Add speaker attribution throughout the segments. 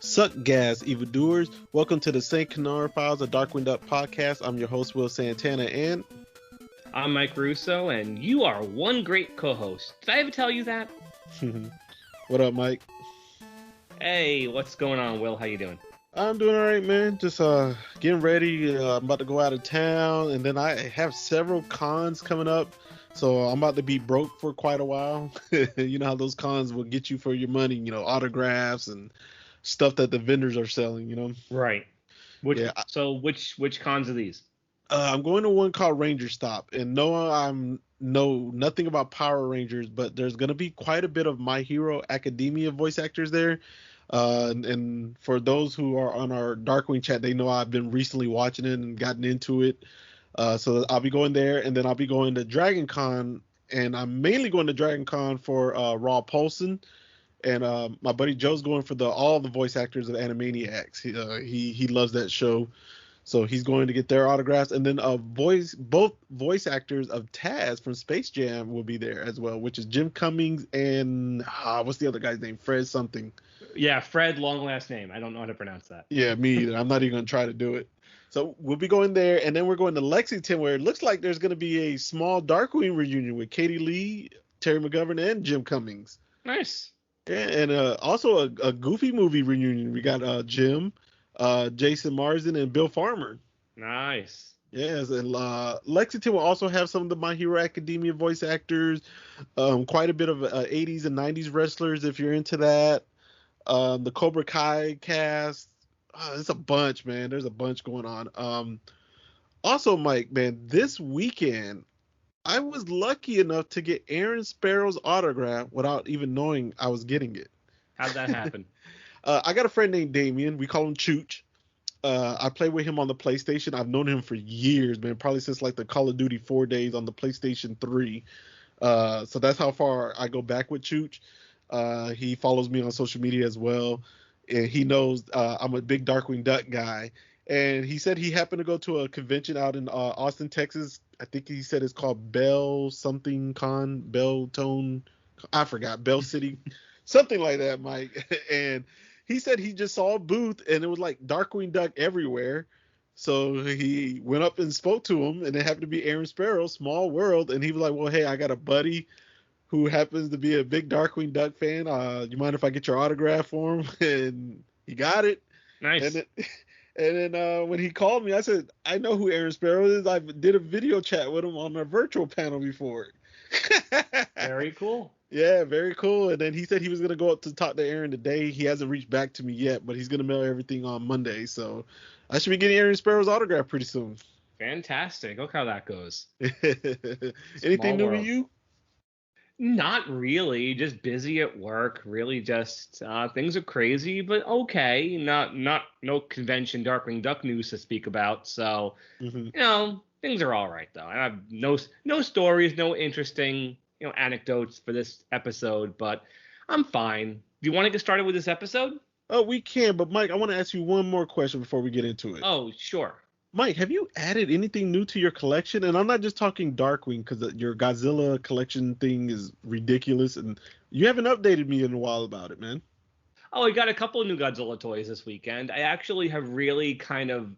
Speaker 1: Suck gas, evildoers. Welcome to the St Canard Files, a Darkwing Duck podcast. I'm your host, Will Santana, and
Speaker 2: I'm Mike Russo, and you are one great co-host. Did I ever tell you that?
Speaker 1: What up, Mike?
Speaker 2: Hey, what's going on, Will? How you doing?
Speaker 1: I'm doing all right, man. Just getting ready. I'm about to go out of town, and then I have several cons coming up, so I'm about to be broke for quite a while. You know how those cons will get you for your money, you know, autographs and stuff that the vendors are selling, you know.
Speaker 2: Right. Which cons are these?
Speaker 1: I'm going to one called Ranger Stop, and I know nothing about Power Rangers, but there's going to be quite a bit of My Hero Academia voice actors there. And for those who are on our Darkwing chat, they know I've been recently watching it and gotten into it. So I'll be going there, and then I'll be going to Dragon Con, and I'm mainly going to Dragon Con for Raw Paulson. And my buddy Joe's going for all the voice actors of Animaniacs. He loves that show, so he's going to get their autographs. And then both voice actors of Taz from Space Jam will be there as well, which is Jim Cummings and what's the other guy's name? Fred something.
Speaker 2: Yeah, Fred, long last name. I don't know how to pronounce that.
Speaker 1: Yeah, me either. I'm not even going to try to do it. So we'll be going there, and then we're going to Lexington, where it looks like there's going to be a small Darkwing reunion with Katie Lee, Terry McGovern, and Jim Cummings.
Speaker 2: Nice.
Speaker 1: Yeah, and also a Goofy movie reunion. We got Jim, Jason Marsden, and Bill Farmer.
Speaker 2: Nice.
Speaker 1: Yes, and Lexington will also have some of the My Hero Academia voice actors, quite a bit of 80s and 90s wrestlers if you're into that. The Cobra Kai cast. It's a bunch, man. There's a bunch going on. Also, Mike, man, this weekend, I was lucky enough to get Aaron Sparrow's autograph without even knowing I was getting it.
Speaker 2: How'd that happen?
Speaker 1: I got a friend named Damien. We call him Chooch. I play with him on the PlayStation. I've known him for years, man, probably since like the Call of Duty 4 days on the PlayStation 3. So that's how far I go back with Chooch. He follows me on social media as well. And he knows I'm a big Darkwing Duck guy. And he said he happened to go to a convention out in Austin, Texas. I think he said it's called Bell something Con, Bell Tone. I forgot, Bell City, something like that, Mike. And he said he just saw a booth and it was like Darkwing Duck everywhere. So he went up and spoke to him, and it happened to be Aaron Sparrow, Small World. And he was like, well, hey, I got a buddy who happens to be a big Darkwing Duck fan. You mind if I get your autograph for him? And he got it.
Speaker 2: Nice.
Speaker 1: And then when he called me, I said, I know who Aaron Sparrow is. I did a video chat with him on a virtual panel before.
Speaker 2: Very cool.
Speaker 1: Yeah, very cool. And then he said he was going to go up to talk to Aaron today. He hasn't reached back to me yet, but he's going to mail everything on Monday. So I should be getting Aaron Sparrow's autograph pretty soon.
Speaker 2: Fantastic. Look how that goes.
Speaker 1: Anything new with you?
Speaker 2: Not really, just busy at work. Really, just things are crazy, but okay. No convention Darkwing Duck news to speak about. So you know, things are all right though. I have no stories, no interesting anecdotes for this episode, but I'm fine. Do you want to get started with this episode?
Speaker 1: Oh, we can, but Mike, I want to ask you one more question before we get into it.
Speaker 2: Oh, sure.
Speaker 1: Mike, have you added anything new to your collection? And I'm not just talking Darkwing, because your Godzilla collection thing is ridiculous, and you haven't updated me in a while about it, man.
Speaker 2: Oh, I got a couple of new Godzilla toys this weekend. I actually have really kind of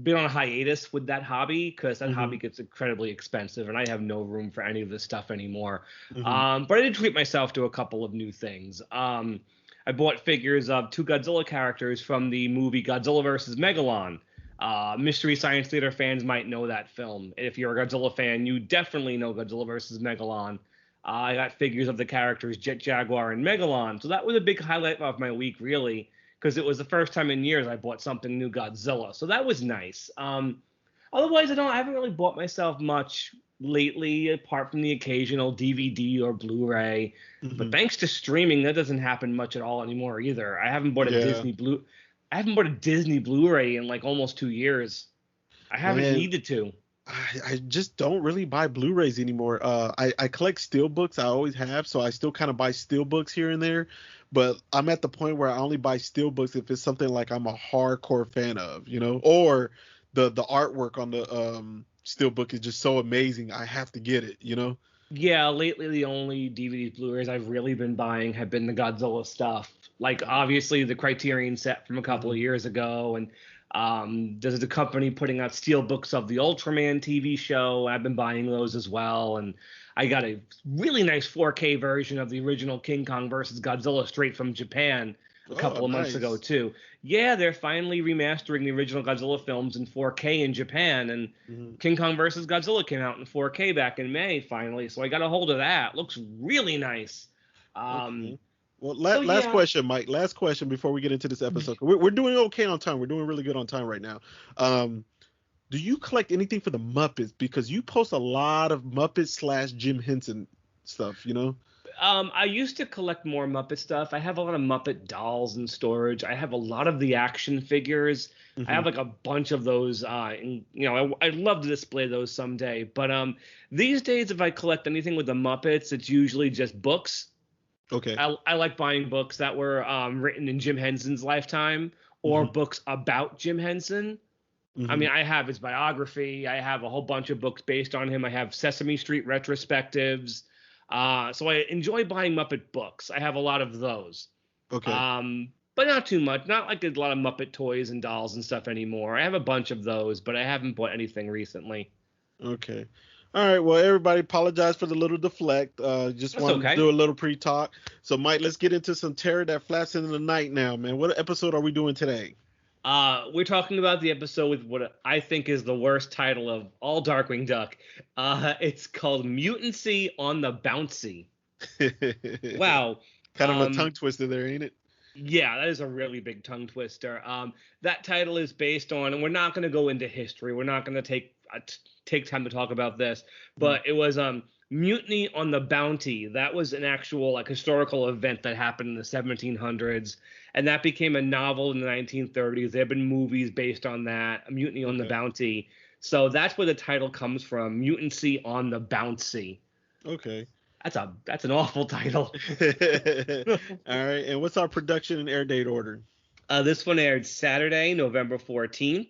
Speaker 2: been on a hiatus with that hobby, because that hobby gets incredibly expensive, and I have no room for any of this stuff anymore. But I did treat myself to a couple of new things. I bought figures of 2 Godzilla characters from the movie Godzilla vs. Megalon. Mystery Science Theater fans might know that film. If you're a Godzilla fan, you definitely know Godzilla vs. Megalon. I got figures of the characters Jet Jaguar and Megalon. So that was a big highlight of my week, really, because it was the first time in years I bought something new Godzilla. So that was nice. Otherwise, I haven't really bought myself much lately, apart from the occasional DVD or Blu-ray. But thanks to streaming, that doesn't happen much at all anymore either. I haven't bought a I haven't bought a Disney Blu-ray in like almost 2 years. I haven't needed to.
Speaker 1: I just don't really buy Blu-rays anymore. I collect steelbooks. I always have, so I still kind of buy steelbooks here and there. But I'm at the point where I only buy steelbooks if it's something like I'm a hardcore fan of, or the artwork on the steelbook is just so amazing. I have to get it,
Speaker 2: Yeah, lately the only DVDs, Blu-rays I've really been buying have been the Godzilla stuff. Like obviously the Criterion set from a couple of years ago, and there's a company putting out steelbooks of the Ultraman TV show. I've been buying those as well, and I got a really nice 4K version of the original King Kong versus Godzilla straight from Japan a couple of months ago too. Yeah, they're finally remastering the original Godzilla films in 4K in Japan, and King Kong versus Godzilla came out in 4K back in May finally, so I got a hold of that. Looks really nice.
Speaker 1: Well, last question, Mike. Last question before we get into this episode. We're doing okay on time. We're doing really good on time right now. Do you collect anything for the Muppets? Because you post a lot of Muppet / Jim Henson stuff,
Speaker 2: I used to collect more Muppet stuff. I have a lot of Muppet dolls in storage. I have a lot of the action figures. I have like a bunch of those. I'd love to display those someday. But these days, if I collect anything with the Muppets, it's usually just books.
Speaker 1: Okay.
Speaker 2: I like buying books that were written in Jim Henson's lifetime or books about Jim Henson. I mean, I have his biography. I have a whole bunch of books based on him. I have Sesame Street retrospectives. So I enjoy buying Muppet books. I have a lot of those.
Speaker 1: Okay.
Speaker 2: But not too much. Not like a lot of Muppet toys and dolls and stuff anymore. I have a bunch of those, but I haven't bought anything recently.
Speaker 1: Okay. All right. Well, everybody apologize for the little deflect. Just wanted to do a little pre-talk. So, Mike, let's get into some terror that flaps in the night now, man. What episode are we doing today?
Speaker 2: We're talking about the episode with what I think is the worst title of all Darkwing Duck. It's called Mutantcy on the Bouncy. Wow.
Speaker 1: Kind of a tongue twister there, ain't it?
Speaker 2: Yeah, that is a really big tongue twister. That title is based on, and we're not going to go into history. We're not going to take time to talk about this, but it was Mutiny on the Bounty. That was an actual historical event that happened in the 1700s, and that became a novel in the 1930s. There have been movies based on that, a Mutiny on the Bounty. So that's where the title comes from, Mutancy on the Bouncy.
Speaker 1: Okay.
Speaker 2: That's an awful title.
Speaker 1: All right, and what's our production and air date order?
Speaker 2: This one aired Saturday, November 14th,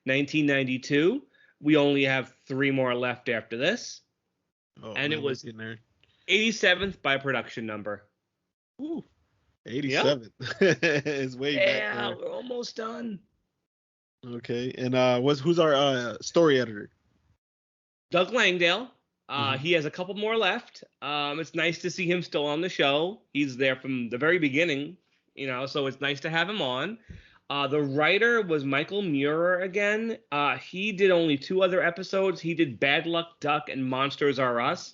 Speaker 2: 1992. We only have 3 more left after this. And it was 87th by production number.
Speaker 1: Ooh, 87. Yep. It's way back.
Speaker 2: Yeah, we're almost done.
Speaker 1: Okay, and who's our story editor?
Speaker 2: Doug Langdale. He has a couple more left. It's nice to see him still on the show. He's there from the very beginning, so it's nice to have him on. The writer was Michael Muir again. He did only 2 other episodes. He did Bad Luck Duck and Monsters Are Us.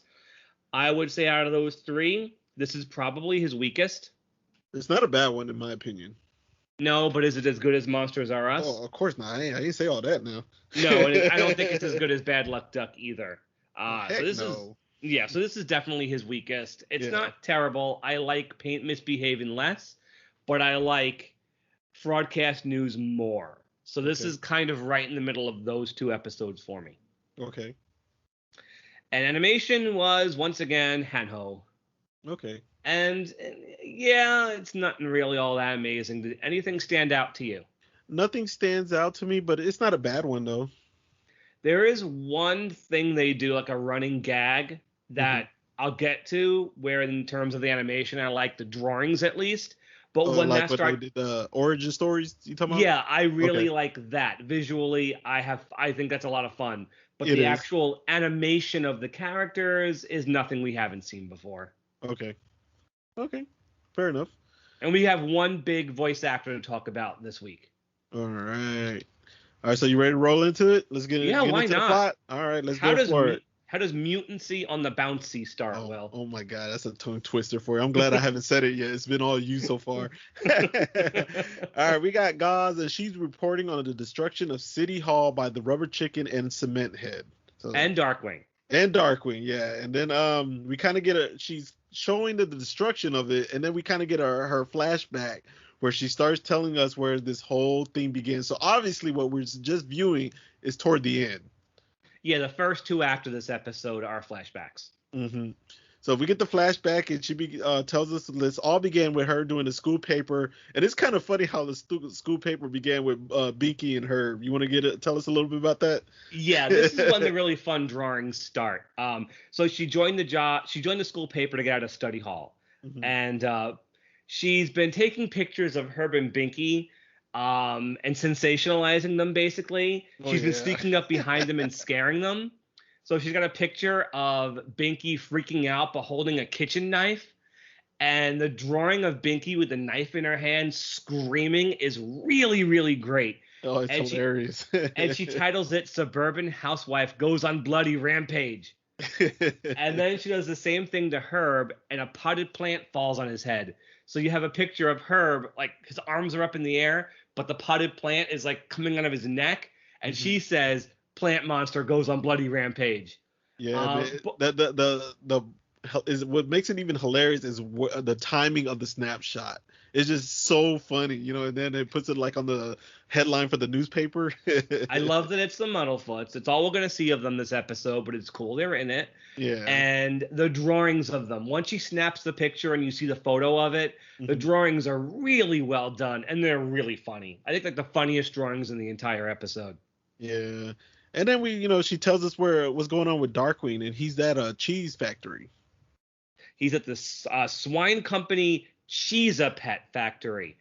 Speaker 2: I would say out of those 3, this is probably his weakest.
Speaker 1: It's not a bad one in my opinion.
Speaker 2: No, but is it as good as Monsters Are Us?
Speaker 1: Oh, of course not. I didn't say all that now.
Speaker 2: No, and I don't think it's as good as Bad Luck Duck either.
Speaker 1: So
Speaker 2: this is definitely his weakest. It's not terrible. I like Paint Misbehaving less, but I like Fraudcast News more. So this is kind of right in the middle of those 2 episodes for me.
Speaker 1: Okay.
Speaker 2: And animation was once again Hanho.
Speaker 1: Okay.
Speaker 2: And it's nothing really all that amazing. Did anything stand out to you?
Speaker 1: Nothing stands out to me, but it's not a bad one though.
Speaker 2: There is one thing they do, like a running gag, that I'll get to, where in terms of the animation, I like the drawings at least. But when
Speaker 1: like
Speaker 2: that starts,
Speaker 1: the origin stories you talking about?
Speaker 2: Yeah, I really like that. Visually, I think that's a lot of fun. But the actual animation of the characters is nothing we haven't seen before.
Speaker 1: Okay, fair enough.
Speaker 2: And we have one big voice actor to talk about this week.
Speaker 1: All right, so you ready to roll into it? Let's get
Speaker 2: why
Speaker 1: into
Speaker 2: not?
Speaker 1: the plot. All right, let's go for it.
Speaker 2: How does Mutancy on the Bouncy start, Will?
Speaker 1: Oh my God, that's a tongue twister for you. I'm glad I haven't said it yet. It's been all you so far. All right, we got Gauze, and she's reporting on the destruction of City Hall by the Rubber Chicken and Cement Head.
Speaker 2: And Darkwing.
Speaker 1: Yeah. And then we kind of get she's showing the destruction of it, and then we kind of get her flashback where she starts telling us where this whole thing begins. So obviously what we're just viewing is toward the end.
Speaker 2: Yeah, the first two after this episode are flashbacks.
Speaker 1: Mm-hmm. So we get the flashback, and she tells us this all began with her doing the school paper, and it's kind of funny how the school paper began with Binky and Herb. You want to tell us a little bit about that?
Speaker 2: Yeah, this is when the really fun drawings start. So she joined the school paper to get out of study hall, and she's been taking pictures of Herb and Binky, and sensationalizing them. Basically, she's been sneaking up behind them and scaring them. So she's got a picture of Binky freaking out but holding a kitchen knife. And the drawing of Binky with the knife in her hand screaming is really, really great.
Speaker 1: Oh, it's hilarious.
Speaker 2: And she titles it Suburban Housewife Goes on Bloody Rampage. And then she does the same thing to Herb, and a potted plant falls on his head. So you have a picture of Herb, like his arms are up in the air, but the potted plant is like coming out of his neck. And she says, "Plant monster goes on bloody rampage."
Speaker 1: Yeah, what makes it even hilarious is the timing of the snapshot. It's just so funny, and then it puts it like on the headline for the newspaper.
Speaker 2: I love that it's the Muddlefoots. It's all we're going to see of them this episode, but it's cool they're in it.
Speaker 1: Yeah.
Speaker 2: And the drawings of them. Once she snaps the picture and you see the photo of it, the drawings are really well done, and they're really funny. I think like the funniest drawings in the entire episode.
Speaker 1: Yeah. And then she tells us what's going on with Darkwing, and he's at a cheese factory.
Speaker 2: He's at the swine company Cheesa Pet factory.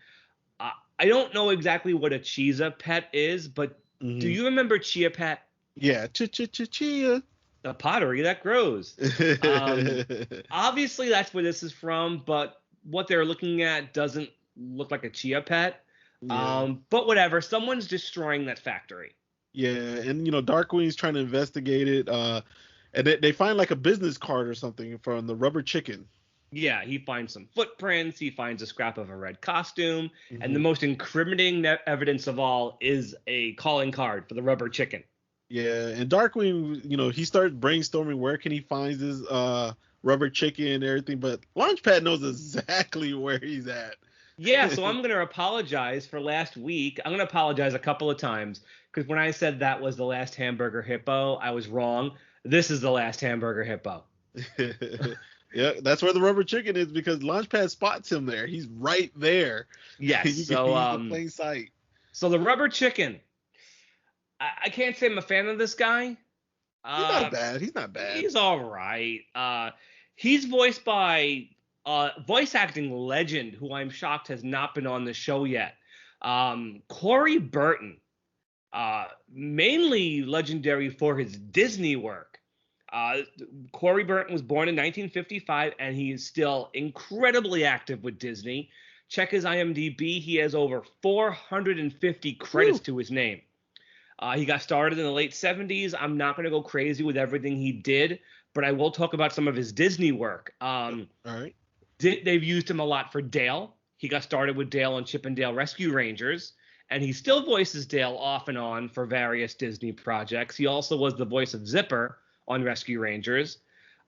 Speaker 2: I don't know exactly what a Cheesa Pet is, but do you remember Chia Pet?
Speaker 1: Yeah, Chia.
Speaker 2: The pottery that grows. Obviously, that's where this is from, but what they're looking at doesn't look like a Chia Pet. Yeah. But whatever, someone's destroying that factory.
Speaker 1: Yeah, and Darkwing's trying to investigate it, and they find like a business card or something from the rubber chicken.
Speaker 2: Yeah, he finds some footprints, he finds a scrap of a red costume, and the most incriminating evidence of all is a calling card for the rubber chicken.
Speaker 1: Yeah, and Darkwing, he starts brainstorming where can he find this rubber chicken and everything, but Launchpad knows exactly where he's at.
Speaker 2: Yeah, so I'm going to apologize for last week. I'm going to apologize a couple of times, because when I said that was the last hamburger hippo, I was wrong. This is the last hamburger hippo.
Speaker 1: Yeah, that's where the rubber chicken is, because Launchpad spots him there. He's right there.
Speaker 2: Yes,
Speaker 1: he's in plain sight.
Speaker 2: So the rubber chicken. I can't say I'm a fan of this guy.
Speaker 1: He's not bad.
Speaker 2: He's all right. He's voiced by voice acting legend, who I'm shocked has not been on the show yet. Corey Burton, mainly legendary for his Disney work. Corey Burton was born in 1955, and he is still incredibly active with Disney. Check his IMDb. He has over 450 credits to his name. He got started in the late 70s. I'm not going to go crazy with everything he did, but I will talk about some of his Disney work.
Speaker 1: All right.
Speaker 2: They've used him a lot for Dale. He got started with Dale on Chip and Dale Rescue Rangers, and he still voices Dale off and on for various Disney projects. He also was the voice of Zipper on Rescue Rangers.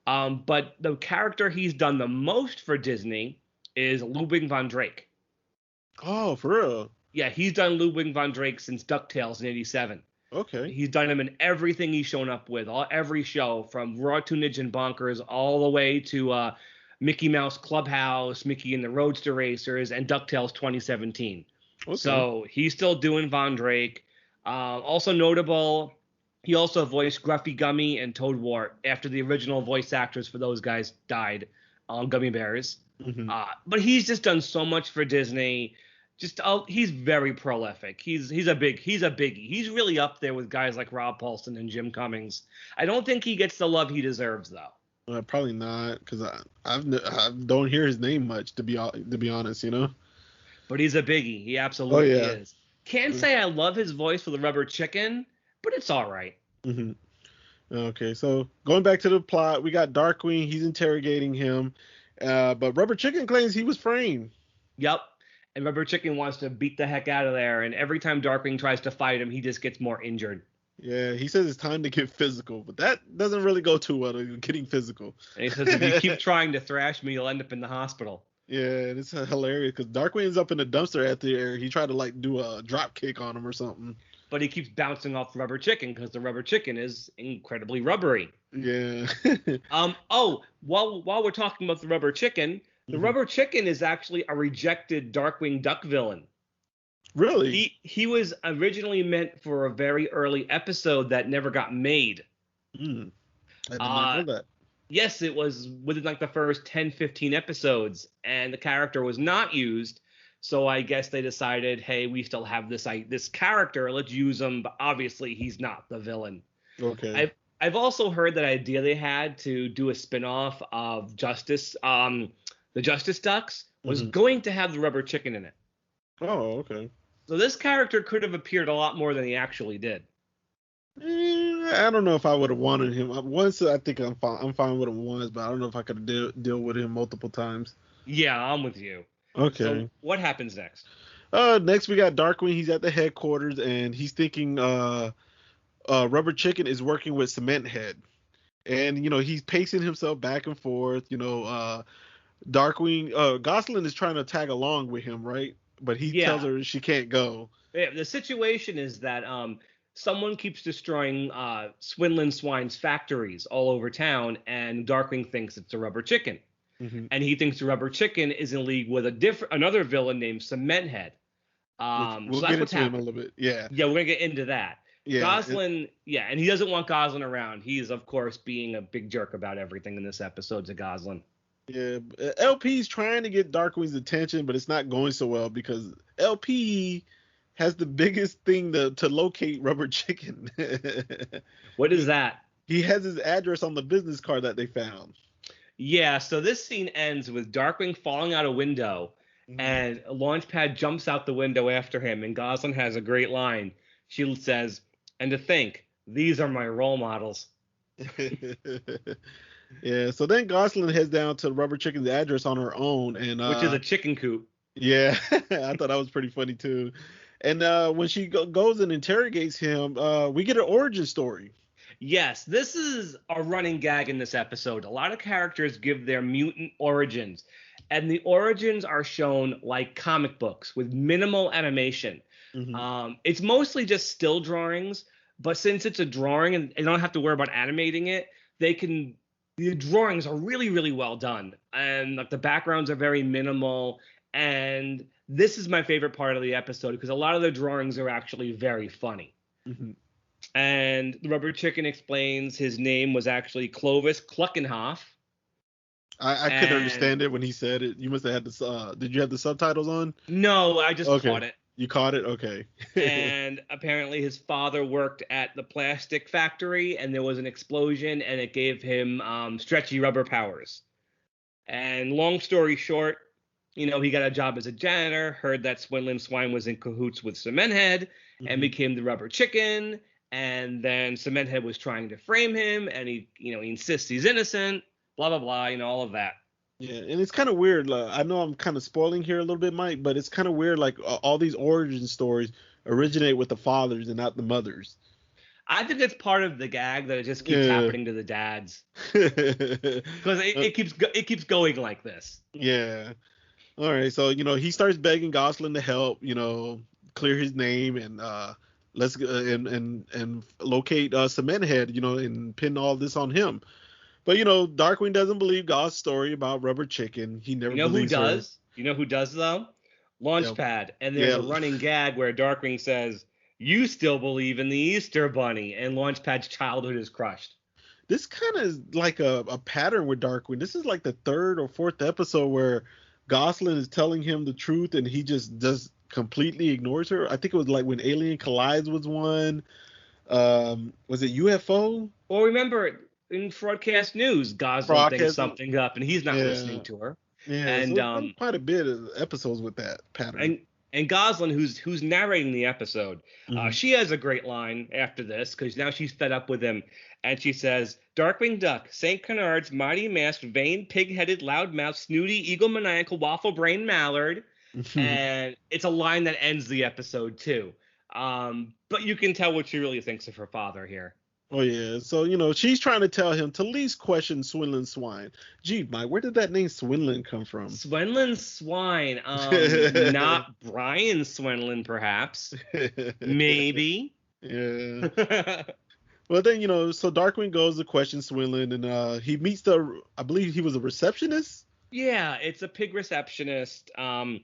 Speaker 2: But the character he's done the most for Disney is Ludwig Von Drake.
Speaker 1: Oh, for real?
Speaker 2: Yeah, he's done Ludwig Von Drake since Ducktales in '87.
Speaker 1: Okay.
Speaker 2: He's done him in everything he's shown up with, every show, from Raw, Tunage, and Bonkers all the way to Mickey Mouse Clubhouse, Mickey and the Roadster Racers, and Ducktales 2017. Okay. So he's still doing Von Drake. Also notable, he also voiced Gruffy Gummy and Toad Wart after the original voice actors for those guys died on Gummy Bears. But he's just done so much for Disney. He's very prolific. He's a biggie. He's really up there with guys like Rob Paulson and Jim Cummings. I don't think he gets the love he deserves, though.
Speaker 1: Probably not, because I don't hear his name much, to be honest,
Speaker 2: But he's a biggie. He absolutely is. Can't say I love his voice for the rubber chicken, but it's all right.
Speaker 1: Okay, so going back to the plot, we got Darkwing. He's interrogating him, but Rubber Chicken claims he was framed.
Speaker 2: Yep. And Rubber Chicken wants to beat the heck out of there, and every time Darkwing tries to fight him, he just gets more injured.
Speaker 1: Yeah, he says it's time to get physical, but that doesn't really go too well, getting physical.
Speaker 2: And he says, if you keep trying to thrash me, you'll end up in the hospital.
Speaker 1: Yeah, and it's hilarious because Darkwing's up in the dumpster after he tried to like do a drop kick on him or something.
Speaker 2: But he keeps bouncing off the rubber chicken because the rubber chicken is incredibly rubbery.
Speaker 1: Yeah.
Speaker 2: While we're talking about the rubber chicken, the rubber chicken is actually a rejected Darkwing Duck villain.
Speaker 1: Really?
Speaker 2: He was originally meant for a very early episode that never got made.
Speaker 1: I did not know that.
Speaker 2: Yes, it was within like the first 10, 15 episodes, and the character was not used. So I guess they decided, hey, we still have this character, let's use him. But obviously, he's not the villain.
Speaker 1: Okay.
Speaker 2: I've also heard that idea they had to do a spinoff of Justice, the Justice Ducks was going to have the rubber chicken in it.
Speaker 1: Oh, okay.
Speaker 2: So this character could have appeared a lot more than he actually did.
Speaker 1: I don't know if I would have wanted him. Once I think I'm fine with him once, but I don't know if I could deal with him multiple times.
Speaker 2: Yeah, I'm with you.
Speaker 1: Okay.
Speaker 2: So what happens next?
Speaker 1: Next we got Darkwing. He's at the headquarters and he's thinking Rubber Chicken is working with Cement Head. And he's pacing himself back and forth. Darkwing Gosalyn is trying to tag along with him, right? But he tells her she can't go.
Speaker 2: Yeah, the situation is that someone keeps destroying Swenlin Swine's factories all over town, and Darkwing thinks it's a rubber chicken. And he thinks the rubber chicken is in league with another villain named Cement Head.
Speaker 1: We'll get into him a little bit. Yeah.
Speaker 2: Yeah, we're going to get into that.
Speaker 1: Yeah.
Speaker 2: Gosalyn, and he doesn't want Gosalyn around. He is, of course, being a big jerk about everything in this episode to Gosalyn.
Speaker 1: Yeah, LP's trying to get Darkwing's attention, but it's not going so well because LP has the biggest thing to locate Rubber Chicken.
Speaker 2: What is that?
Speaker 1: He has his address on the business card that they found.
Speaker 2: Yeah, so this scene ends with Darkwing falling out a window, and Launchpad jumps out the window after him, and Gosalyn has a great line. She says, "And to think, these are my role models."
Speaker 1: Yeah, so then Gosalyn heads down to Rubber Chicken's address on her own, and
Speaker 2: which is a chicken coop.
Speaker 1: Yeah, I thought that was pretty funny too. And when she goes and interrogates him, we get an origin story.
Speaker 2: Yes, this is a running gag in this episode. A lot of characters give their mutant origins, and the origins are shown like comic books with minimal animation. It's mostly just still drawings, but since it's a drawing and they don't have to worry about animating it, the drawings are really, really well done, and like the backgrounds are very minimal. And this is my favorite part of the episode because a lot of the drawings are actually very funny. And the Rubber Chicken explains his name was actually Clovis Cluckenhoff.
Speaker 1: I couldn't understand it when he said it. You must have had did you have the subtitles on?
Speaker 2: No, I just caught it.
Speaker 1: You caught it? Okay.
Speaker 2: And apparently his father worked at the plastic factory, and there was an explosion, and it gave him stretchy rubber powers. And long story short, he got a job as a janitor, heard that Swindling Swine was in cahoots with Cement Head, and became the Rubber Chicken. And then Cement Head was trying to frame him, and he insists he's innocent, blah, blah, blah, all of that.
Speaker 1: Yeah, and it's kind of weird. I know I'm kind of spoiling here a little bit, Mike, but it's kind of weird. Like all these origin stories originate with the fathers and not the mothers.
Speaker 2: I think it's part of the gag that it just keeps happening to the dads because it keeps going like this.
Speaker 1: Yeah. All right. So he starts begging Gosalyn to help. Clear his name and let's and locate Cement Head. And pin all this on him. But Darkwing doesn't believe God's story about Rubber Chicken. He never believes her.
Speaker 2: You know who does though? Launchpad. And there's a running gag where Darkwing says, "You still believe in the Easter Bunny," and Launchpad's childhood is crushed.
Speaker 1: This kind of is like a pattern with Darkwing. This is like the third or fourth episode where Gosalyn is telling him the truth and he just completely ignores her. I think it was like when Alien Collides was one. Was it UFO?
Speaker 2: Well, remember in Broadcast News, Gosalyn thinks something up and he's not listening to her.
Speaker 1: Yeah,
Speaker 2: and
Speaker 1: so quite a bit of episodes with that pattern.
Speaker 2: And Gosalyn, who's narrating the episode, she has a great line after this because now she's fed up with him, and she says, "Darkwing Duck, St Canard's mighty masked, vain, pig-headed, loudmouth, snooty, eagle maniacal, waffle brain mallard," and it's a line that ends the episode too. But you can tell what she really thinks of her father here.
Speaker 1: Oh yeah, so she's trying to tell him to at least question Swindling Swine. Gee, Mike, where did that name Swindling come from?
Speaker 2: Swenlin Swine, not Brian Swenlin, perhaps, maybe.
Speaker 1: Yeah. Well then, so Darkwing goes to question Swindling, and he meets I believe he was a receptionist.
Speaker 2: Yeah, it's a pig receptionist. And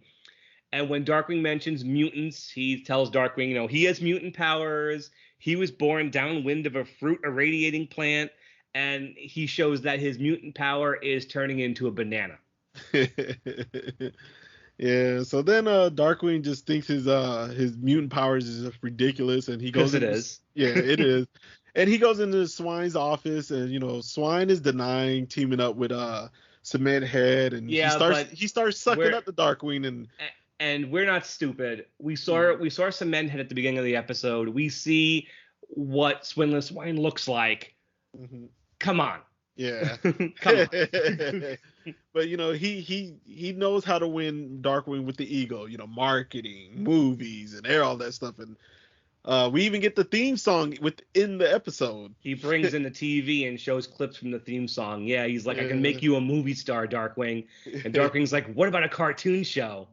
Speaker 2: when Darkwing mentions mutants, he tells Darkwing, he has mutant powers. He was born downwind of a fruit irradiating plant, and he shows that his mutant power is turning into a banana.
Speaker 1: Yeah, so then Darkwing just thinks his mutant powers is just ridiculous, and he goes.
Speaker 2: It is.
Speaker 1: Yeah, it is. And he goes into Swine's office, and Swine is denying teaming up with Cement Head, and he starts sucking up the Darkwing,
Speaker 2: and we're not stupid. We saw Cement Head at the beginning of the episode. We see what Swindling Swine looks like.
Speaker 1: Mm-hmm.
Speaker 2: Come on.
Speaker 1: Yeah.
Speaker 2: Come on.
Speaker 1: But he knows how to win Darkwing with the ego, marketing, movies, and all that stuff. And we even get the theme song within the episode.
Speaker 2: He brings in the TV and shows clips from the theme song. Yeah, he's like, I can make you a movie star, Darkwing. And Darkwing's like, what about a cartoon show?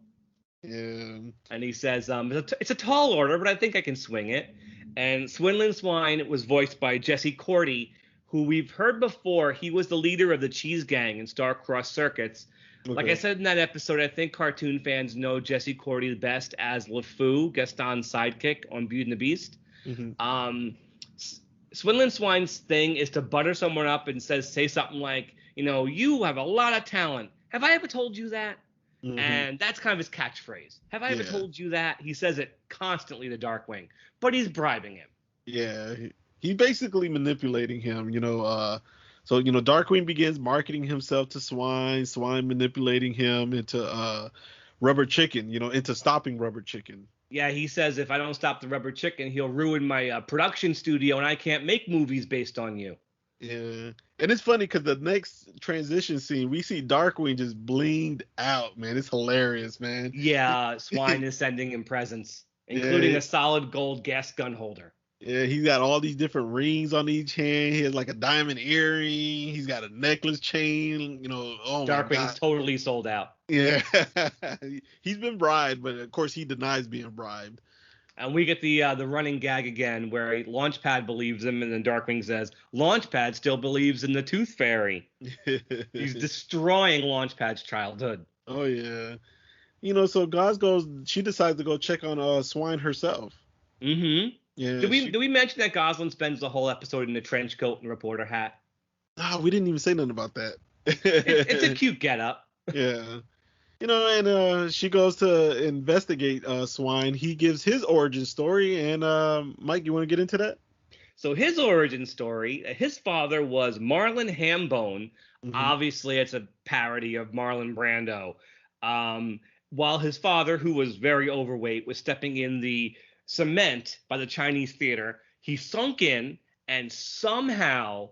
Speaker 1: Yeah.
Speaker 2: And he says, it's a tall order, but I think I can swing it. And Swindling Swine was voiced by Jesse Cordy, who we've heard before. He was the leader of the Cheese Gang in Star-Crossed Circuits. Okay. Like I said in that episode, I think cartoon fans know Jesse Cordy best as LeFou, Gaston's sidekick on Beauty and the Beast. Mm-hmm. Swindling Swine's thing is to butter someone up and say something like, you have a lot of talent. Have I ever told you that? Mm-hmm. And that's kind of his catchphrase. Have I ever told you that? He says it constantly to Darkwing, but he's bribing him.
Speaker 1: Yeah, he's basically manipulating him, So, Darkwing begins marketing himself to Swine manipulating him into Rubber Chicken, into stopping Rubber Chicken.
Speaker 2: Yeah, he says if I don't stop the Rubber Chicken, he'll ruin my production studio and I can't make movies based on you.
Speaker 1: Yeah. And it's funny because the next transition scene, we see Darkwing just blinged out, man. It's hilarious, man.
Speaker 2: Yeah, Swine is sending him presents, including a solid gold gas gun holder.
Speaker 1: Yeah, he's got all these different rings on each hand. He has like a diamond earring. He's got a necklace chain. Oh
Speaker 2: Darkwing's totally sold out.
Speaker 1: Yeah, he's been bribed, but of course he denies being bribed.
Speaker 2: And we get the running gag again, where Launchpad believes him, and then Darkwing says Launchpad still believes in the Tooth Fairy. He's destroying Launchpad's childhood.
Speaker 1: Oh yeah, so she decides to go check on Swine herself.
Speaker 2: Mm-hmm.
Speaker 1: Yeah.
Speaker 2: Did we mention that Gosalyn spends the whole episode in a trench coat and reporter hat?
Speaker 1: No, we didn't even say nothing about that.
Speaker 2: It's a cute getup.
Speaker 1: Yeah. And she goes to investigate Swine. He gives his origin story, and Mike, you want to get into that?
Speaker 2: So his origin story, his father was Marlon Hambone. Mm-hmm. Obviously, it's a parody of Marlon Brando. While his father, who was very overweight, was stepping in the cement by the Chinese theater, he sunk in, and somehow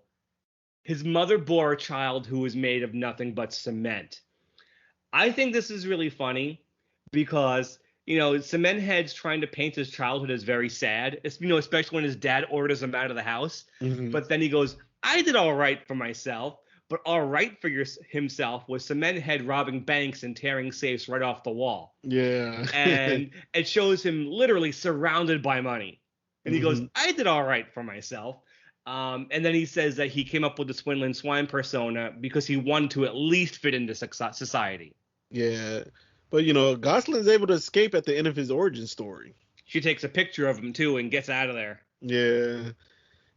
Speaker 2: his mother bore a child who was made of nothing but cement. I think this is really funny because, Cement Head's trying to paint his childhood as very sad, especially when his dad orders him out of the house. Mm-hmm. But then he goes, I did all right for myself, but all right for himself was Cement Head robbing banks and tearing safes right off the wall.
Speaker 1: Yeah.
Speaker 2: And it shows him literally surrounded by money. And he goes, I did all right for myself. And then he says that he came up with the Swindling Swine persona because he wanted to at least fit into society.
Speaker 1: Yeah. But, Gosalyn's able to escape at the end of his origin story.
Speaker 2: She takes a picture of him, too, and gets out of there.
Speaker 1: Yeah.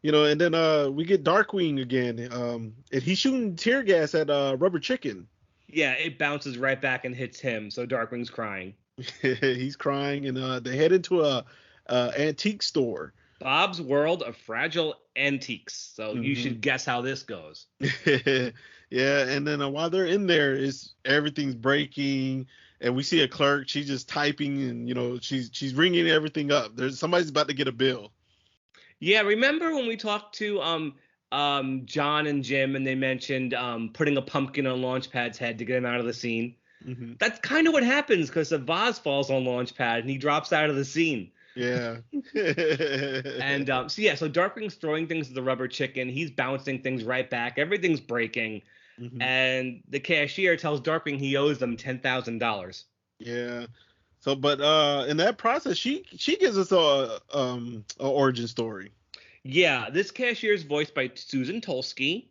Speaker 1: And then we get Darkwing again. And he's shooting tear gas at Rubber Chicken.
Speaker 2: Yeah, it bounces right back and hits him, so Darkwing's crying.
Speaker 1: He's crying, and they head into a antique store.
Speaker 2: Bob's World of Fragile Antiques. So you should guess how this goes.
Speaker 1: Yeah, and then while they're in there, everything's breaking, and we see a clerk. She's just typing, and she's ringing everything up. Somebody's about to get a bill.
Speaker 2: Yeah, remember when we talked to John and Jim, and they mentioned putting a pumpkin on Launchpad's head to get him out of the scene? Mm-hmm. That's kind of what happens because a vase falls on Launchpad and he drops out of the scene.
Speaker 1: Yeah.
Speaker 2: And so Darkwing's throwing things at the rubber chicken. He's bouncing things right back. Everything's breaking.
Speaker 1: Mhm.
Speaker 2: And the cashier tells Darkwing he owes them $10,000.
Speaker 1: Yeah. So, but in that process, she gives us a origin story.
Speaker 2: Yeah, this cashier is voiced by Susan Tolsky.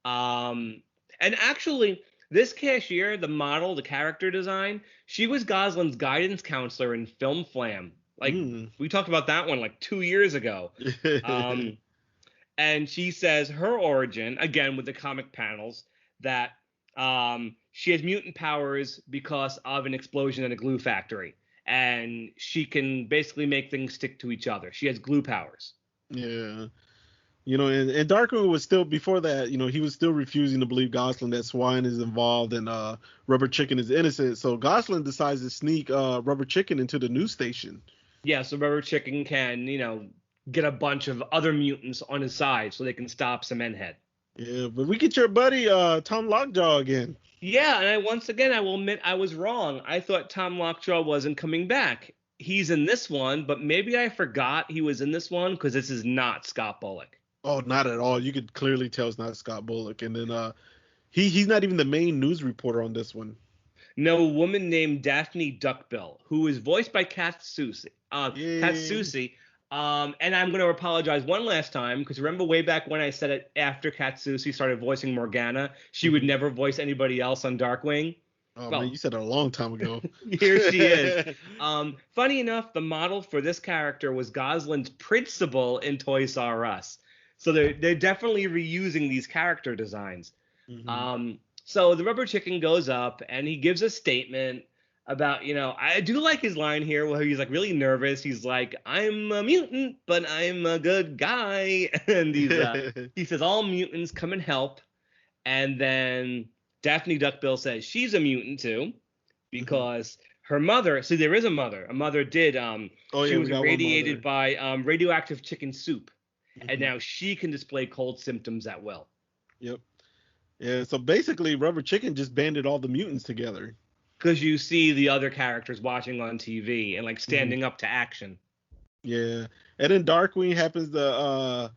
Speaker 2: And actually, this cashier, the model, the character design, she was Gosalyn's guidance counselor in Film Flam. Like, we talked about that one like 2 years ago. And she says her origin, again with the comic panels, that she has mutant powers because of an explosion in a glue factory. And she can basically make things stick to each other. She has glue powers.
Speaker 1: Yeah. You know, and Darkwing was still, before that, you know, he was still refusing to believe Gosalyn that Swine is involved and Rubber Chicken is innocent. So Gosalyn decides to sneak Rubber Chicken into the news station.
Speaker 2: Yeah, so Rubber Chicken can, you know, get a bunch of other mutants on his side so they can stop Cementhead.
Speaker 1: Yeah, but we get your buddy Tom Lockjaw again.
Speaker 2: Yeah, and I will admit I was wrong. I thought Tom Lockjaw wasn't coming back. He's in this one, but maybe I forgot he was in this one because this is not Scott Bullock.
Speaker 1: Oh, not at all. You could clearly tell it's not Scott Bullock. And then he's not even the main news reporter on this one.
Speaker 2: No, a woman named Daphne Duckbill, who is voiced by Kat Susi. And I'm going to apologize one last time, because remember way back when I said it after Kat Susi started voicing Morgana, she would never voice anybody else on Darkwing?
Speaker 1: Oh, man, you said it a long time ago.
Speaker 2: Here she is. Funny enough, the model for this character was Gosalyn's principal in Toys R Us. So they're definitely reusing these character designs. So the Rubber Chicken goes up and he gives a statement about, you know, I do like his line here where he's like really nervous. He's like, I'm a mutant, but I'm a good guy. And he says, all mutants come and help. And then Daphne Duckbill says she's a mutant too, because her mother, see, there is a mother. A mother did, she was irradiated by radioactive chicken soup. And now she can display cold symptoms at will.
Speaker 1: Yep. Yeah, so basically Rubber Chicken just banded all the mutants together.
Speaker 2: Because you see the other characters watching on TV and like standing up to action.
Speaker 1: Yeah. And then Darkwing happens to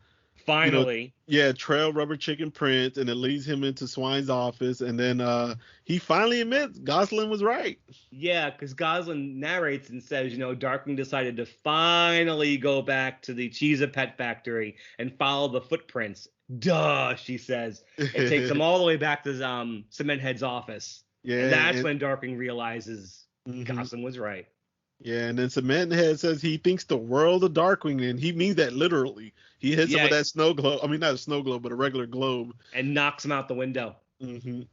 Speaker 2: finally
Speaker 1: trail Rubber Chicken Prince, and it leads him into Swine's office, and then he finally admits Gosalyn was right.
Speaker 2: Yeah, because Gosalyn narrates and says, you know, Darkwing decided to finally go back to the Cheez-A-Pet factory and follow the footprints. Duh, she says. It takes him all the way back to Cementhead's office. Yeah, and that's when Darkwing realizes Gosalyn was right.
Speaker 1: Yeah, and then Cementhead says he thinks the world of Darkwing, and he means that literally. He hits him with that snow globe. I mean, not a snow globe, but a regular globe.
Speaker 2: And knocks him out the window. And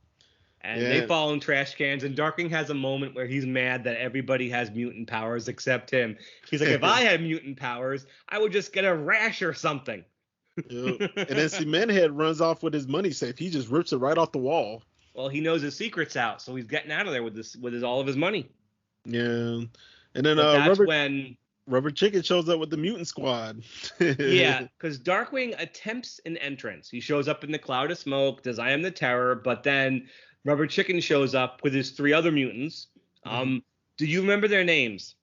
Speaker 2: they fall in trash cans, and Darkwing has a moment where he's mad that everybody has mutant powers except him. He's like, if I had mutant powers, I would just get a rash or something.
Speaker 1: Yep. And then Cementhead runs off with his money safe. He just rips it right off the wall.
Speaker 2: Well, he knows his secret's out, so he's getting out of there with all of his money.
Speaker 1: Yeah. And then
Speaker 2: when
Speaker 1: Rubber Chicken shows up with the mutant squad.
Speaker 2: Yeah, because Darkwing attempts an entrance. He shows up in the cloud of smoke, does I am the terror, but then Rubber Chicken shows up with his 3 other mutants. Do you remember their names?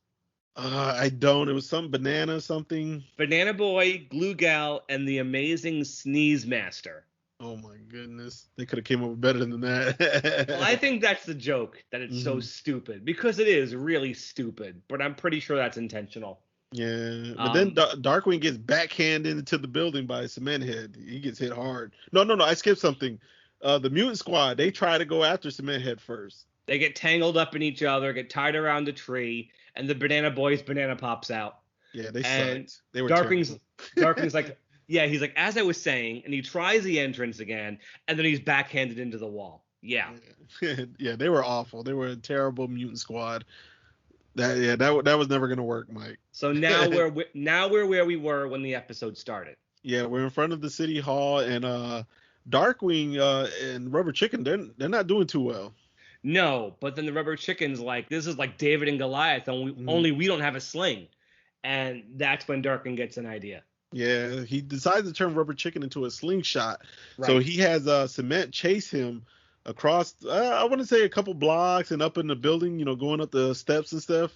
Speaker 1: I don't. It was some Banana something.
Speaker 2: Banana Boy, Glue Gal, and the Amazing Sneeze Master.
Speaker 1: Oh my goodness. They could have came up with better than that.
Speaker 2: Well, I think that's the joke, that it's so stupid, because it is really stupid, but I'm pretty sure that's intentional.
Speaker 1: Yeah, but then Darkwing gets backhanded into the building by Cementhead. He gets hit hard. No, I skipped something. The mutant squad, they try to go after Cementhead first. They
Speaker 2: get tangled up in each other, get tied around a tree, and the Banana Boy's banana pops out.
Speaker 1: Yeah, they sucked. They were
Speaker 2: Darkwing's like, yeah, he's like, as I was saying, and he tries the entrance again, and then he's backhanded into the wall. Yeah.
Speaker 1: Yeah, they were awful. They were a terrible mutant squad. That was never gonna work, Mike.
Speaker 2: So now we're where we were when the episode started.
Speaker 1: Yeah, we're in front of the city hall, and Darkwing and Rubber Chicken, they're not doing too well.
Speaker 2: No, but then the Rubber Chicken's like, this is like David and Goliath, only we don't have a sling, and that's when Darkwing gets an idea.
Speaker 1: Yeah, he decides to turn Rubber Chicken into a slingshot. Right. So he has Cement chase him across, I want to say a couple blocks and up in the building, you know, going up the steps and stuff.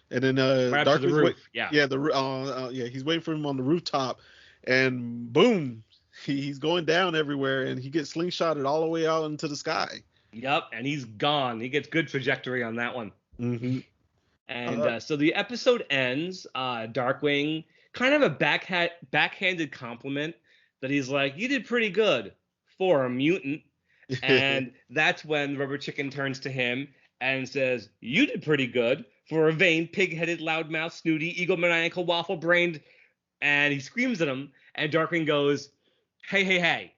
Speaker 1: And then
Speaker 2: Right up to the
Speaker 1: Darkwing's
Speaker 2: roof.
Speaker 1: he's waiting for him on the rooftop, and boom, he's going down everywhere, and he gets slingshotted all the way out into the sky.
Speaker 2: Yep, and he's gone. He gets good trajectory on that one.
Speaker 1: Mm-hmm.
Speaker 2: And so the episode ends. Darkwing, kind of a backhanded compliment that he's like, "You did pretty good for a mutant." And that's when Rubber Chicken turns to him and says, "You did pretty good for a vain, pig-headed, loudmouth, snooty, egomaniacal, waffle-brained," and he screams at him, and Darkwing goes, "Hey, hey, hey,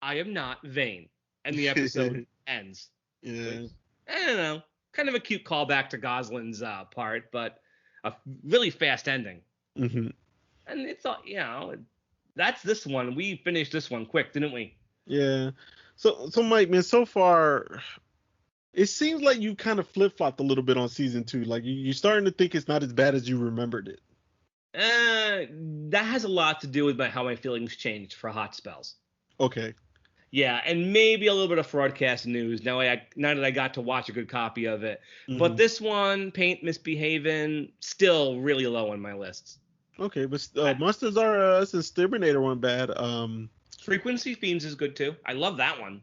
Speaker 2: I am not vain." And the episode ends.
Speaker 1: Yeah.
Speaker 2: Which, I don't know, kind of a cute callback to Gosalyn's part, but a really fast ending.
Speaker 1: Mm-hmm.
Speaker 2: And it's all, that's this one. We finished this one quick, didn't we?
Speaker 1: Yeah. So Mike, man, so far, it seems like you kind of flip-flopped a little bit on season 2. Like, you're starting to think it's not as bad as you remembered it.
Speaker 2: That has a lot to do with how my feelings changed for hot spells.
Speaker 1: Okay.
Speaker 2: Yeah, and maybe a little bit of Fraudcast news now that I got to watch a good copy of it.
Speaker 1: Mm-hmm.
Speaker 2: But this one, Paint Misbehaving, still really low on my lists.
Speaker 1: Okay, but Monsters R Us and Exterminator weren't bad.
Speaker 2: Frequency Fiends is good too. I love that one.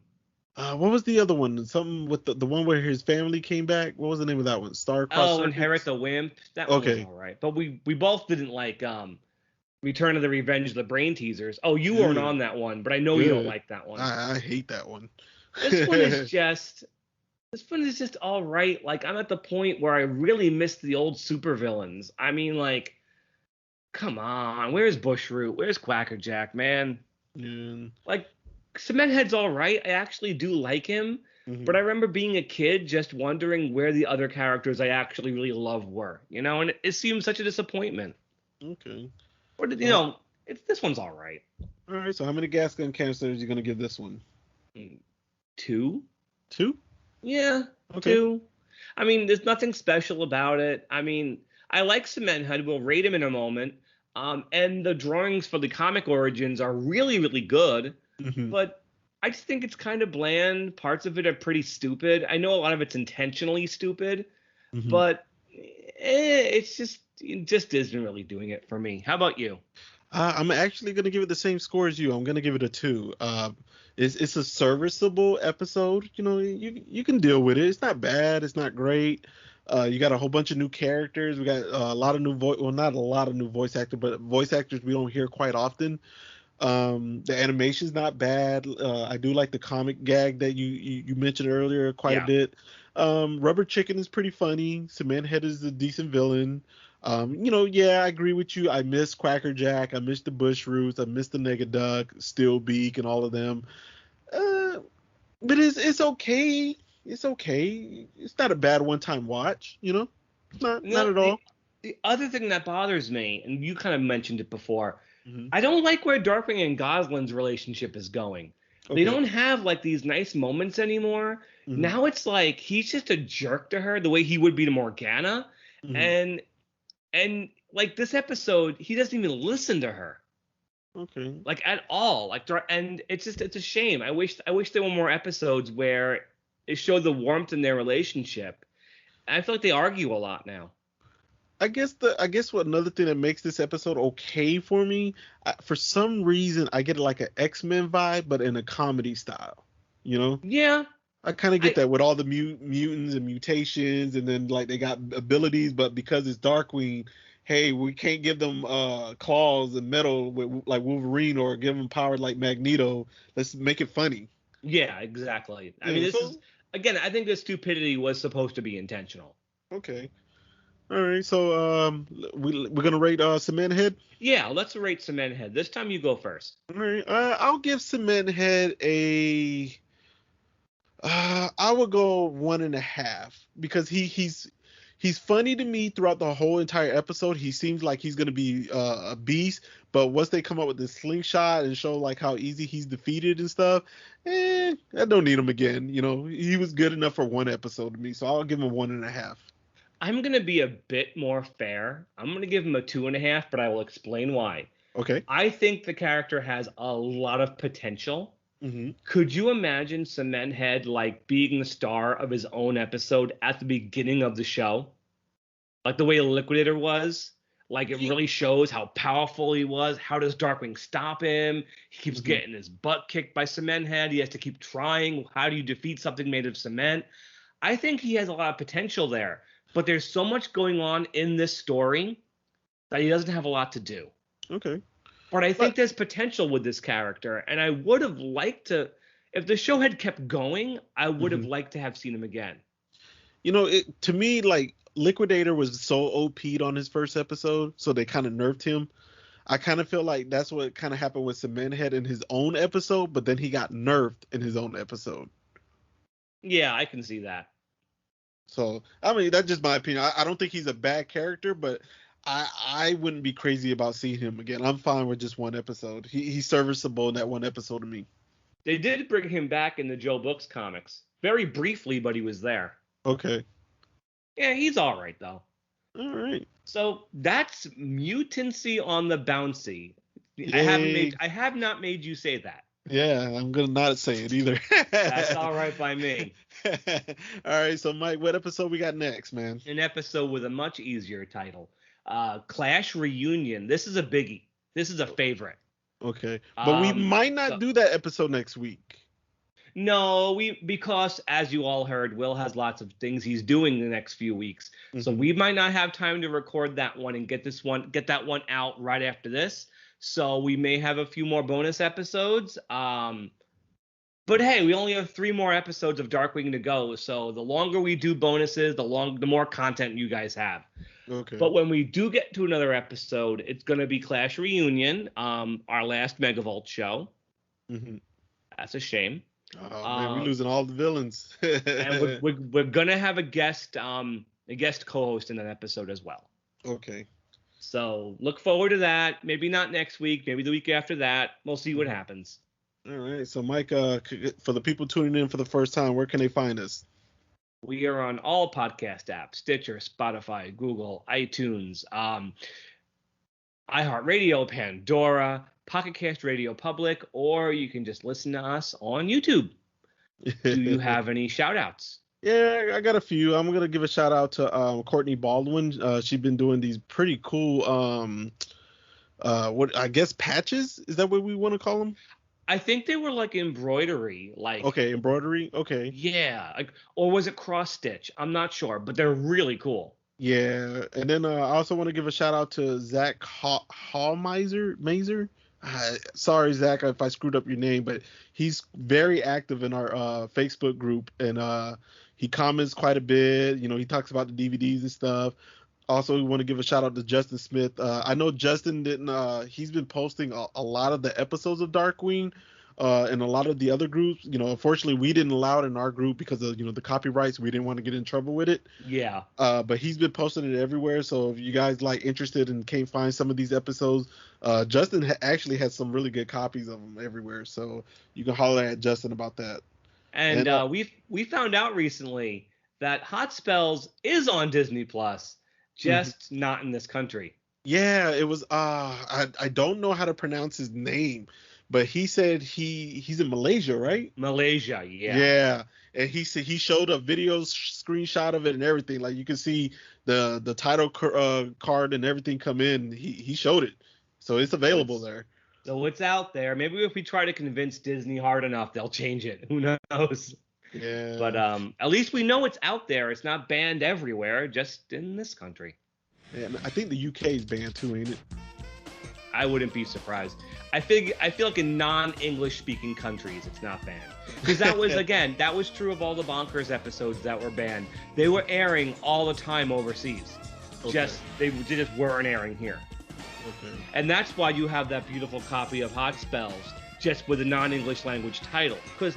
Speaker 1: What was the other one? Something with the one where his family came back. What was the name of that one?
Speaker 2: Inherit the Wimp. That one was all right. But we both didn't like Return of the Revenge of the Brain Teasers. Oh, you weren't on that one, but I know you don't like that one.
Speaker 1: I hate that one.
Speaker 2: This one is just all right. Like, I'm at the point where I really miss the old supervillains. I mean, like, come on, where's Bushroot? Where's Quackerjack, man?
Speaker 1: Yeah.
Speaker 2: Like, Cementhead's all right. I actually do like him, but I remember being a kid just wondering where the other characters I actually really love were, and it seems such a disappointment.
Speaker 1: Okay.
Speaker 2: Or this one's all right.
Speaker 1: All right. So how many gas gun canisters are you gonna give this one?
Speaker 2: 2.
Speaker 1: 2?
Speaker 2: Yeah.
Speaker 1: Okay.
Speaker 2: 2. I mean, there's nothing special about it. I mean, I like Cementhead. We'll rate him in a moment. And the drawings for the comic origins are really, really good. But I just think it's kind of bland. Parts of it are pretty stupid. I know a lot of it's intentionally stupid, but it just isn't really doing it for me. How about you?
Speaker 1: I'm actually going to give it the same score as you. I'm going to give it a 2. It's a serviceable episode. You can deal with it. It's not bad. It's not great. You got a whole bunch of new characters. We got a lot of new not a lot of new voice actors, but voice actors we don't hear quite often. The animation's not bad. I do like the comic gag that you mentioned earlier quite a bit. Rubber Chicken is pretty funny. Cementhead is a decent villain. I agree with you. I miss Quackerjack. I miss the Bushroots. I miss the Negaduck, Steelbeak, and all of them. But it's okay. It's okay. It's not a bad one-time watch. Not at all.
Speaker 2: The other thing that bothers me, and you kind of mentioned it before, I don't like where Darkwing and Gosalyn's relationship is going. Okay. They don't have like these nice moments anymore. Now it's like he's just a jerk to her the way he would be to Morgana. And like this episode, he doesn't even listen to her.
Speaker 1: Okay.
Speaker 2: Like at all. Like, and it's a shame. I wish there were more episodes where it showed the warmth in their relationship. And I feel like they argue a lot now.
Speaker 1: I guess what another thing that makes this episode okay for me, for some reason I get like an X-Men vibe, but in a comedy style.
Speaker 2: Yeah.
Speaker 1: I kind of get that with all the mutants and mutations, and then like they got abilities, but because it's Darkwing, hey, we can't give them claws and metal like Wolverine, or give them power like Magneto. Let's make it funny.
Speaker 2: Yeah, exactly. I mean, I think the stupidity was supposed to be intentional.
Speaker 1: Okay. All right, so we're gonna rate Cementhead.
Speaker 2: Yeah, let's rate Cementhead. This time you go first.
Speaker 1: All right, I'll give Cementhead a. I would go 1.5 because he's funny to me throughout the whole entire episode. He seems like he's gonna be a beast, but once they come up with this slingshot and show like how easy he's defeated and stuff, I don't need him again. He was good enough for one episode to me, so I'll give him 1.5.
Speaker 2: I'm going to be a bit more fair. I'm going to give him a 2.5, but I will explain why.
Speaker 1: Okay.
Speaker 2: I think the character has a lot of potential. Could you imagine Cementhead like being the star of his own episode at the beginning of the show? Like the way Liquidator was. Like, it really shows how powerful he was. How does Darkwing stop him? He keeps getting his butt kicked by Cement Head. He has to keep trying. How do you defeat something made of cement? I think he has a lot of potential there. But there's so much going on in this story that he doesn't have a lot to do.
Speaker 1: Okay.
Speaker 2: But I think there's potential with this character. And I would have liked to, if the show had kept going, I would have liked to have seen him again.
Speaker 1: You know, to me, like, Liquidator was so OP'd on his first episode, so they kind of nerfed him. I kind of feel like that's what kind of happened with Cement Head in his own episode, but then he got nerfed in his own episode.
Speaker 2: Yeah, I can see that.
Speaker 1: So, I mean, that's just my opinion. I don't think he's a bad character, but I wouldn't be crazy about seeing him again. I'm fine with just one episode. He's serviceable in that one episode to me.
Speaker 2: They did bring him back in the Joe Books comics. Very briefly, but he was there.
Speaker 1: Okay.
Speaker 2: Yeah, he's all right, though.
Speaker 1: All right.
Speaker 2: So that's Mutancy on the Bouncy.
Speaker 1: Yay.
Speaker 2: I have not made you say that.
Speaker 1: Yeah, I'm gonna not say it either.
Speaker 2: That's all right by me.
Speaker 1: All right, so Mike, what episode we got next, man?
Speaker 2: An episode with a much easier title. Clash Reunion. This is a biggie. This is a favorite.
Speaker 1: Okay. But we might not do that episode next week.
Speaker 2: No, because as you all heard, Will has lots of things he's doing the next few weeks. So we might not have time to record that one and get that one out right after this. So we may have a few more bonus episodes. But hey, we only have 3 more episodes of Darkwing to go. So the longer we do bonuses, the more content you guys have.
Speaker 1: Okay.
Speaker 2: But when we do get to another episode, it's going to be Clash Reunion, our last Megavolt show. That's a shame.
Speaker 1: Oh man, we're losing all the villains.
Speaker 2: And we're gonna have a guest co-host in that episode as well.
Speaker 1: Okay.
Speaker 2: So look forward to that. Maybe not next week. Maybe the week after that. We'll see what happens.
Speaker 1: All right. So Mike, for the people tuning in for the first time, where can they find us?
Speaker 2: We are on all podcast apps: Stitcher, Spotify, Google, iTunes, iHeartRadio, Pandora, Pocket Cast Radio Public, or you can just listen to us on YouTube. Do you have any shout outs?
Speaker 1: Yeah, I got a few. I'm going to give a shout out to Courtney Baldwin. She's been doing these pretty cool, what I guess patches? Is that what we want to call them?
Speaker 2: I think they were like embroidery.
Speaker 1: Okay, embroidery? Okay.
Speaker 2: Yeah. Or was it cross stitch? I'm not sure, but they're really cool.
Speaker 1: Yeah. And then I also want to give a shout out to Zach Mazer. Sorry, Zach, if I screwed up your name, but he's very active in our Facebook group, and he comments quite a bit. You know, he talks about the DVDs and stuff. Also, we want to give a shout out to Justin Smith. I know Justin didn't. He's been posting a lot of the episodes of Darkwing, and a lot of the other groups. You know, unfortunately, we didn't allow it in our group because of the copyrights. We didn't want to get in trouble with it.
Speaker 2: Yeah.
Speaker 1: But he's been posting it everywhere. So if you guys interested and can't find some of these episodes, Justin actually has some really good copies of them everywhere. So you can holler at Justin about that.
Speaker 2: And we found out recently that Hot Spells is on Disney Plus. Just not in this country. Yeah,
Speaker 1: it was I don't know how to pronounce his name, but he said he's in Malaysia, right?
Speaker 2: Malaysia, yeah.
Speaker 1: Yeah. And he said he showed a video screenshot of it and everything. Like you can see the title card and everything come in. He showed it. So it's available there.
Speaker 2: So it's out there. Maybe if we try to convince Disney hard enough, they'll change it. Who knows?
Speaker 1: Yeah.
Speaker 2: But at least we know it's out there. It's not banned everywhere, just in this country.
Speaker 1: Yeah, I think the UK is banned too, ain't it?
Speaker 2: I wouldn't be surprised. I feel like in non-English speaking countries, it's not banned. Because that was true of all the Bonkers episodes that were banned. They were airing all the time overseas. Okay. They just weren't airing here.
Speaker 1: Okay.
Speaker 2: And that's why you have that beautiful copy of Hot Spells, just with a non-English language title. Because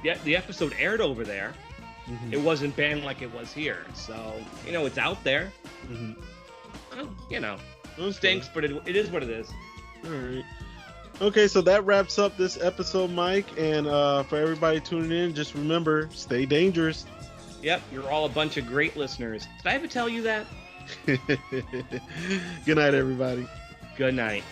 Speaker 2: the episode aired over there. It wasn't banned like it was here. So, it's out there. It stinks, but it is what it is.
Speaker 1: All right. Okay, so that wraps up this episode, Mike. And for everybody tuning in, just remember, stay dangerous.
Speaker 2: Yep, you're all a bunch of great listeners. Did I ever tell you that?
Speaker 1: Good night, everybody.
Speaker 2: Good night.